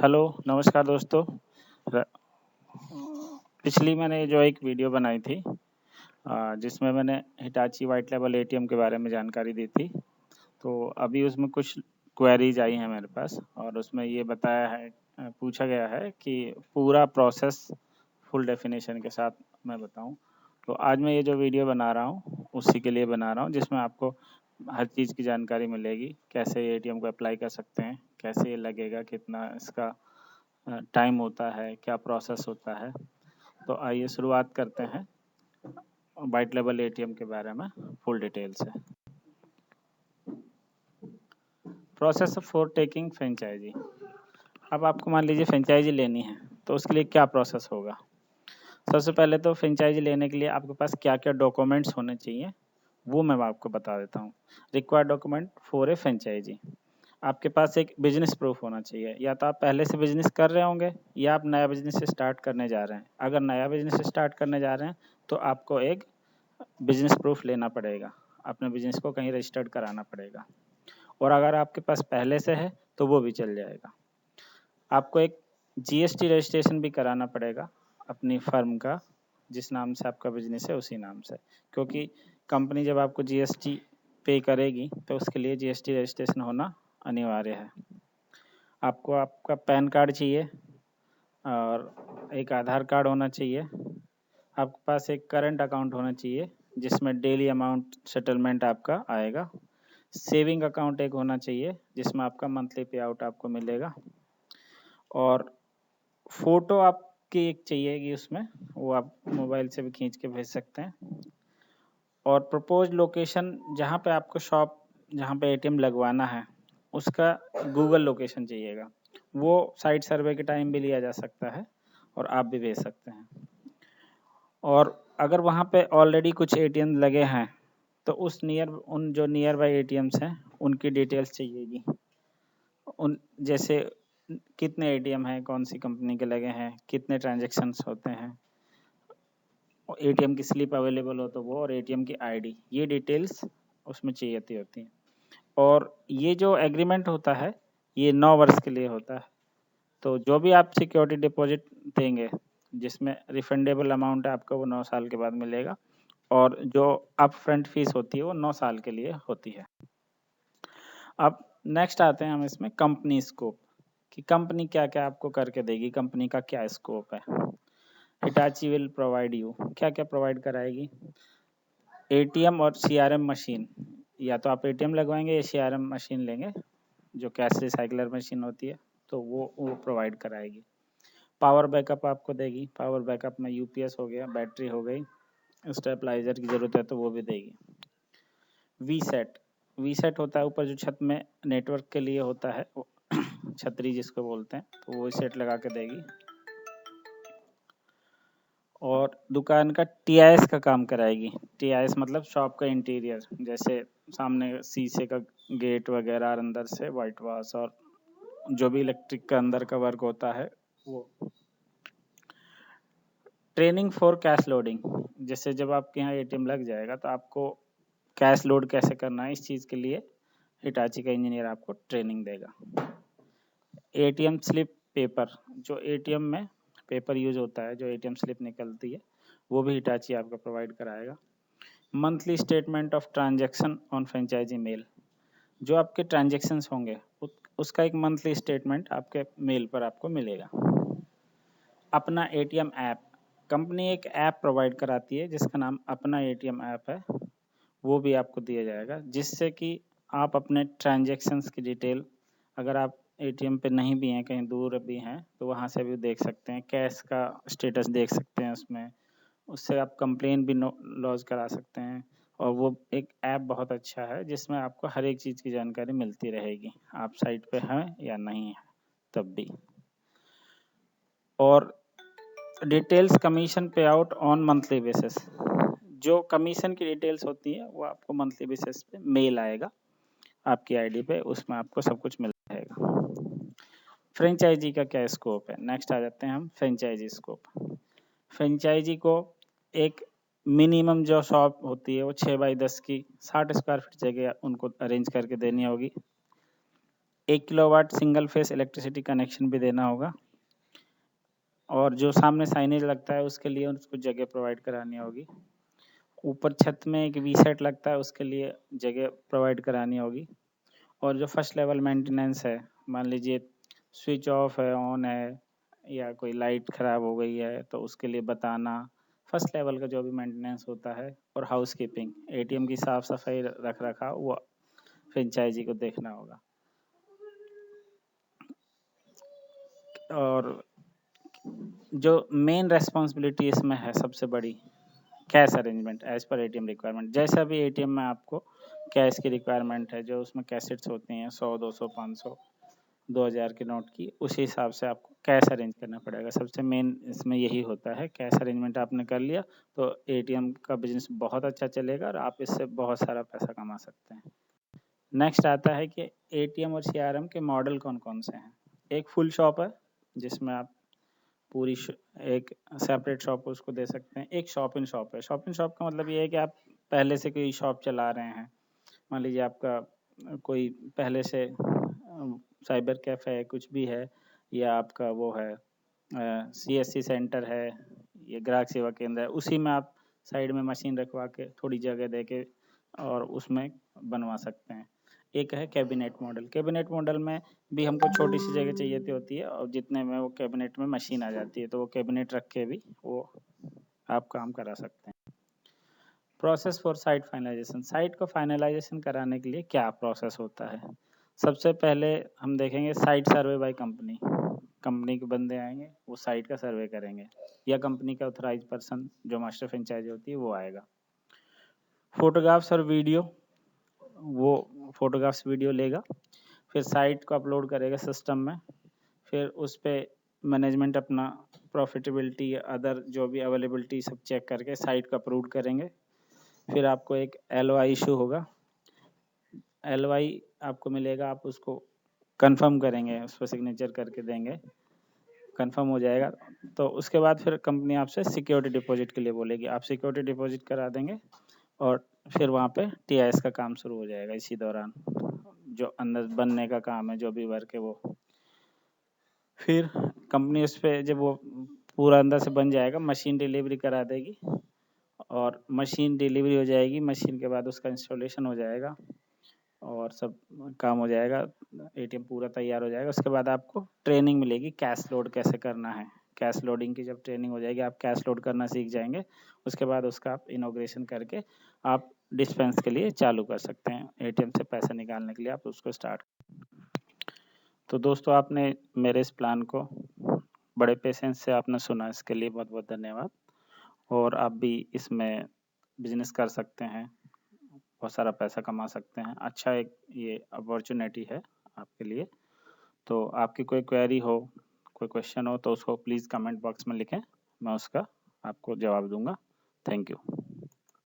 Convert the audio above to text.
Hello, नमस्कार दोस्तों। र पिछली मैंने जो एक वीडियो बनाई थी जिसमें मैंने हिटाची व्हाइट लेबल एटीएम के बारे में जानकारी दी थी। तो अभी उसमें कुछ क्वेरीज़ आई हैं मेरे पास और उसमें ये बताया है पूछा गया है कि पूरा प्रोसेस फुल डेफिनेशन के साथ मैं बताऊँ। तो आज मैं ये जो वीडियो बना रहा हूँ, उसी के लिए बना रहा हूँ जिसमें आपको हर चीज़ की जानकारी मिलेगी। कैसे एटीएम को अप्लाई कर सकते हैं, कैसे ये लगेगा, कितना इसका टाइम होता है, क्या प्रोसेस होता है। तो आइए शुरुआत करते हैं व्हाइट लेबल एटीएम के बारे में फुल डिटेल से। Process for taking franchise. अब आपको मान लीजिए फ्रेंचाइजी लेनी है, तो उसके लिए क्या प्रोसेस होगा। सबसे पहले तो फ्रेंचाइजी लेने के लिए आपके पास क्या क्या डॉक्यूमेंट्स होने चाहिए वो मैं आपको बता देता हूँ। Required document for a franchise. आपके पास एक बिजनेस प्रूफ होना चाहिए। या तो आप पहले से बिजनेस कर रहे होंगे या आप नया बिजनेस स्टार्ट करने जा रहे हैं। अगर नया बिजनेस स्टार्ट करने जा रहे हैं तो आपको एक बिजनेस प्रूफ लेना पड़ेगा, अपने बिजनेस को कहीं रजिस्टर्ड कराना पड़ेगा। और अगर आपके पास पहले से है तो वो भी चल जाएगा। आपको एक जीएसटी रजिस्ट्रेशन भी कराना पड़ेगा अपनी फर्म का, जिस नाम से आपका बिजनेस है उसी नाम से, क्योंकि कंपनी जब आपको जीएसटी पे करेगी तो उसके लिए जीएसटी रजिस्ट्रेशन होना अनिवार्य है। आपको आपका पैन कार्ड चाहिए और एक आधार कार्ड होना चाहिए। आपके पास एक करंट अकाउंट होना चाहिए जिसमें डेली अमाउंट सेटलमेंट आपका आएगा। सेविंग अकाउंट एक होना चाहिए जिसमें आपका मंथली पे आउट आपको मिलेगा। और फोटो आपकी एक चाहिए कि उसमें वो आप मोबाइल से भी खींच के भेज सकते हैं। और प्रपोज लोकेशन जहाँ पे आपको शॉप, जहाँ पे एटीएम लगवाना है उसका गूगल लोकेशन चाहिएगा। वो साइट सर्वे के टाइम भी लिया जा सकता है और आप भी भेज सकते हैं। और अगर वहाँ पे ऑलरेडी कुछ एटीएम लगे हैं तो उन जो नियर बाई एटीएम्स हैं उनकी डिटेल्स चाहिएगी। उन जैसे कितने एटीएम हैं, कौन सी कंपनी के लगे हैं, कितने ट्रांजैक्शंस होते हैं, एटीएम की स्लिप अवेलेबल हो तो वो, और एटीएम की आईडी, ये डिटेल्स उसमें चाहिए होती हैं। और ये जो एग्रीमेंट होता है ये 9 वर्ष के लिए होता है। तो जो भी आप सिक्योरिटी डिपॉजिट देंगे जिसमें रिफंडेबल अमाउंट है आपको वो 9 साल के बाद मिलेगा। और जो अप फ्रंट फीस होती है वो 9 साल के लिए होती है। अब नेक्स्ट आते हैं हम इसमें कंपनी स्कोप, कि कंपनी क्या क्या आपको करके देगी, कंपनी का क्या स्कोप है। हिटाची विल प्रोवाइड यू, क्या क्या प्रोवाइड कराएगी। एटीएम और सीआरएम मशीन, या तो आप एटीएम लगवाएंगे या सीआरएम मशीन लेंगे जो कैश रिसाइकलर मशीन होती है, तो वो प्रोवाइड कराएगी। पावर बैकअप आपको देगी। पावर बैकअप में यूपीएस हो गया, बैटरी हो गई, स्टेबलाइजर की ज़रूरत है तो वो भी देगी। वी सेट होता है ऊपर जो छत में नेटवर्क के लिए होता है, छतरी जिसको बोलते हैं, तो वो सेट लगा के देगी। और दुकान का टीआईएस का काम कराएगी। टीआईएस मतलब शॉप का इंटीरियर, जैसे सामने शीशे का गेट वगैरह और अंदर से वाइट वॉश और जो भी इलेक्ट्रिक का अंदर का वर्क होता है वो। ट्रेनिंग फॉर कैश लोडिंग, जैसे जब आपके यहाँ एटीएम लग जाएगा तो आपको कैश लोड कैसे करना है, इस चीज़ के लिए हिटाची का इंजीनियर आपको ट्रेनिंग देगा। एटीएम स्लिप पेपर, जो एटीएम में पेपर यूज होता है, जो एटीएम स्लिप निकलती है वो भी हिटाची आपको प्रोवाइड कराएगा। Monthly statement of transaction on franchise mail, जो आपके ट्रांजैक्शंस होंगे उसका एक मंथली स्टेटमेंट आपके मेल पर आपको मिलेगा। अपना एटीएम ऐप, कंपनी एक ऐप प्रोवाइड कराती है जिसका नाम अपना एटीएम ऐप है, वो भी आपको दिया जाएगा, जिससे कि आप अपने ट्रांजैक्शंस की डिटेल, अगर आप एटीएम पे नहीं भी हैं, कहीं दूर भी हैं, तो वहाँ से भी देख सकते हैं, कैश का स्टेटस देख सकते हैं उसमें। उससे आप कंप्लेन भी लॉज करा सकते हैं। और वो एक ऐप बहुत अच्छा है जिसमें आपको हर एक चीज़ की जानकारी मिलती रहेगी, आप साइट पे हैं या नहीं है तब भी। और डिटेल्स कमीशन पे आउट ऑन मंथली बेसिस, जो कमीशन की डिटेल्स होती है वो आपको मंथली बेसिस पे मेल आएगा आपकी आईडी पे, उसमें आपको सब कुछ मिल जाएगा। फ्रेंचाइजी का क्या स्कोप है, नेक्स्ट आ जाते हैं हम फ्रेंचाइजी स्कोप। फ्रेंचाइजी को एक मिनिमम जो शॉप होती है वो 6 बाई 10 की 60 स्क्वायर फीट जगह उनको अरेंज करके देनी होगी। 1 kilowatt single phase electricity connection भी देना होगा, और जो सामने साइनेज लगता है उसके लिए उसको जगह प्रोवाइड करानी होगी। ऊपर छत में एक वी सेट लगता है, उसके लिए जगह प्रोवाइड करानी होगी। और जो फर्स्ट लेवल मेंटेनेंस है, मान लीजिए स्विच ऑफ है, ऑन है, या कोई लाइट ख़राब हो गई है तो उसके लिए बताना, फर्स्ट लेवल का जो भी मेंटेनेंस होता है। और हाउस कीपिंग, एटीएम की साफ़ सफाई रख रखाव, वो फ्रेंचाइजी को देखना होगा। और जो मेन रेस्पॉन्सिबिलिटी इसमें है सबसे बड़ी, cash arrangement as per ATM requirement. जैसा भी एटीएम में आपको कैश की रिक्वायरमेंट है, जो उसमें कैसेट्स होती हैं 100, 200, 500, 2000 के नोट की, उसी हिसाब से आपको कैश अरेंज करना पड़ेगा। सबसे मेन इसमें यही होता है, कैश अरेंजमेंट आपने कर लिया तो एटीएम का बिजनेस बहुत अच्छा चलेगा और आप इससे बहुत सारा पैसा कमा सकते हैं। नेक्स्ट आता है कि एटीएम और सीआरएम के मॉडल कौन कौन से हैं। एक फुल शॉप है, जिसमें आप पूरी एक सेपरेट शॉप उसको दे सकते हैं। एक शॉप इन शॉप है। शॉप इन शॉप का मतलब ये है कि आप पहले से कोई शॉप चला रहे हैं, मान लीजिए आपका कोई पहले से साइबर कैफ़े है, कुछ भी है, या आपका वो है सीएससी सेंटर है, या ग्राहक सेवा केंद्र है, उसी में आप साइड में मशीन रखवा के थोड़ी जगह दे के और उसमें बनवा सकते हैं। एक है कैबिनेट मॉडल। कैबिनेट मॉडल में भी हमको छोटी सी जगह चाहिए होती है, और जितने में वो कैबिनेट में मशीन आ जाती है, तो वो कैबिनेट रख के भी वो आप काम करा सकते हैं। Process for site finalisation. Site को फाइनलाइजेशन कराने के लिए क्या प्रोसेस होता है। सबसे पहले हम देखेंगे site survey by company. Company के बंदे आएंगे, वो साइट का सर्वे करेंगे, या कंपनी का ऑथराइज पर्सन जो मास्टर फ्रेंचाइजी होती है वो आएगा। फोटोग्राफ्स और वीडियो, वो फोटोग्राफ्स वीडियो लेगा, फिर साइट को अपलोड करेगा सिस्टम में, फिर उस पर मैनेजमेंट अपना प्रॉफिटेबिलिटी या अदर जो भी अवेलेबिलिटी सब चेक करके साइट को अप्रूव करेंगे। फिर आपको एक LOI इशू होगा, LOI आपको मिलेगा, आप उसको कंफर्म करेंगे, उस पर सिग्नेचर करके देंगे, कंफर्म हो जाएगा तो उसके बाद फिर कंपनी आपसे सिक्योरिटी डिपॉजिट के लिए बोलेगी, आप सिक्योरिटी डिपॉजिट करा देंगे और फिर वहाँ पे TIS का काम शुरू हो जाएगा। इसी दौरान जो अंदर बनने का काम है, जो भी वर्क है, वो फिर कंपनी उस पर जब वो पूरा अंदर से बन जाएगा, मशीन डिलीवरी करा देगी, और मशीन डिलीवरी हो जाएगी, मशीन के बाद उसका इंस्टॉलेशन हो जाएगा और सब काम हो जाएगा, एटीएम पूरा तैयार हो जाएगा। उसके बाद आपको ट्रेनिंग मिलेगी कैश लोड कैसे करना है। कैश लोडिंग की जब ट्रेनिंग हो जाएगी, आप कैश लोड करना सीख जाएंगे, उसके बाद उसका आप इनॉग्रेशन करके आप डिस्पेंस के लिए चालू कर सकते हैं। एटीएम से पैसे निकालने के लिए आप उसको स्टार्ट। तो दोस्तों, आपने मेरे इस प्लान को बड़े पेशेंस से आपने सुना, इसके लिए बहुत बहुत धन्यवाद। और आप भी इसमें बिजनेस कर सकते हैं, बहुत सारा पैसा कमा सकते हैं। अच्छा एक ये अपॉर्चुनिटी है आपके लिए। तो आपकी कोई क्वेरी हो, कोई क्वेश्चन हो, तो उसको प्लीज़ कमेंट बॉक्स में लिखें, मैं उसका आपको जवाब दूंगा। Thank you.